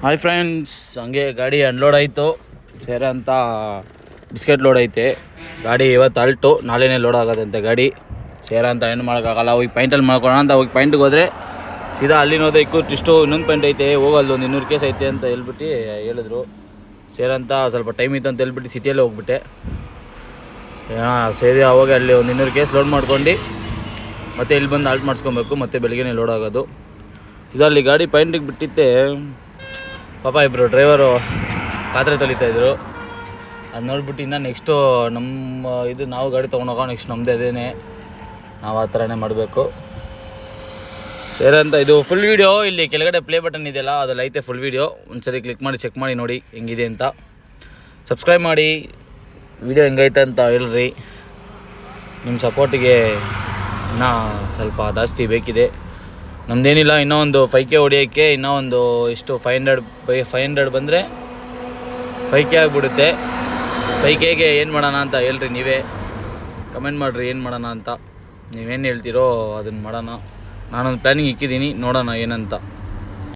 Hi friends, ಹಂಗೆ ಗಾಡಿ unload ಆಯಿತು. ಸೇರೆ ಅಂತ ಬಿಸ್ಕೆಟ್ ಲೋಡ್ ಐತೆ. ಗಾಡಿ ಇವತ್ತು ಅಲ್ಟು, ನಾಳೆನೇ ಲೋಡ್ ಆಗೋದಂತೆ ಗಾಡಿ. ಸೇರ ಅಂತ ಏನು ಮಾಡೋಕ್ಕಾಗಲ್ಲ. ಹೋಗಿ ಪೈಂಟಲ್ಲಿ ಮಾಡ್ಕೊಳ್ಳೋಣ ಅಂತ ಹೋಗಿ ಪೈಂಟಿಗೆ ಹೋದರೆ ಸೀದಾ ಅಲ್ಲಿನ ಹೋದೆ ಇಷ್ಟು ಇನ್ನೊಂದು ಪೈಂಟ್ ಐತೆ, ಹೋಗಲ್ಲ ಒಂದು 200 ಕೇಸ್ ಐತೆ ಅಂತ ಹೇಳ್ಬಿಟ್ಟು ಹೇಳಿದ್ರು. ಸೇರಂತ ಸ್ವಲ್ಪ ಟೈಮ್ ಇತ್ತು ಅಂತ ಹೇಳ್ಬಿಟ್ಟು ಸಿಟಿಯಲ್ಲೇ ಹೋಗ್ಬಿಟ್ಟೆ. ಸೇರಿ ಅವಾಗ ಅಲ್ಲಿ ಒಂದು 200 ಕೇಸ್ ಲೋಡ್ ಮಾಡ್ಕೊಂಡು ಮತ್ತೆ ಇಲ್ಲಿ ಬಂದು ಆಲ್ಟ್ ಮಾಡಿಸ್ಕೊಬೇಕು. ಮತ್ತೆ ಬೆಳಗ್ಗೆನೇ ಲೋಡ್ ಆಗೋದು. ಇದರಲ್ಲಿ ಗಾಡಿ ಪೈಂಟಿಗೆ ಬಿಟ್ಟಿದ್ದೆ. ಪಾಪ ಇಬ್ಬರು ಡ್ರೈವರು ಪಾತ್ರೆ ತೊಳಿತಾಯಿದ್ರು. ಅದು ನೋಡ್ಬಿಟ್ಟು ಇನ್ನು ನೆಕ್ಸ್ಟು ನಾವು ಗಾಡಿ ತೊಗೊಂಡೋಗೋ ನೆಕ್ಸ್ಟ್ ನಮ್ಮದೇ ಅದೇನೆ, ನಾವು ಆ ಥರನೇ ಮಾಡಬೇಕು. ಸೇರಂತ ಇದು ಫುಲ್ ವೀಡಿಯೋ ಇಲ್ಲಿ ಕೆಳಗಡೆ ಪ್ಲೇ ಬಟನ್ ಇದೆಯಲ್ಲ, ಅದ್ರಲ್ಲಿ ಐತೆ ಫುಲ್ ವೀಡಿಯೋ. ಒಂದ್ಸರಿ ಕ್ಲಿಕ್ ಮಾಡಿ ಚೆಕ್ ಮಾಡಿ ನೋಡಿ ಹೆಂಗಿದೆ ಅಂತ. ಸಬ್ಸ್ಕ್ರೈಬ್ ಮಾಡಿ, ವೀಡಿಯೋ ಹೆಂಗೈತೆ ಅಂತ ಹೇಳ್ರಿ. ನಿಮ್ಮ ಸಪೋರ್ಟಿಗೆ ಇನ್ನೂ ಸ್ವಲ್ಪ ಜಾಸ್ತಿ ಬೇಕಿದೆ. ನಮ್ಮದೇನಿಲ್ಲ, ಇನ್ನೂ ಒಂದು 5K ಹೊಡಿಯೋಕ್ಕೆ ಇನ್ನೂ ಒಂದು 500 ಬಂದರೆ 5K ಆಗಿಬಿಡುತ್ತೆ. 5Kಗೆ ಏನು ಮಾಡೋಣ ಅಂತ ಹೇಳ್ರಿ, ನೀವೇ ಕಮೆಂಟ್ ಮಾಡಿರಿ ಏನು ಮಾಡೋಣ ಅಂತ. ನೀವೇನು ಹೇಳ್ತೀರೋ ಅದನ್ನು ಮಾಡೋಣ. ನಾನೊಂದು ಪ್ಲ್ಯಾನಿಂಗ್ ಇಕ್ಕಿದ್ದೀನಿ, ನೋಡೋಣ ಏನಂತ.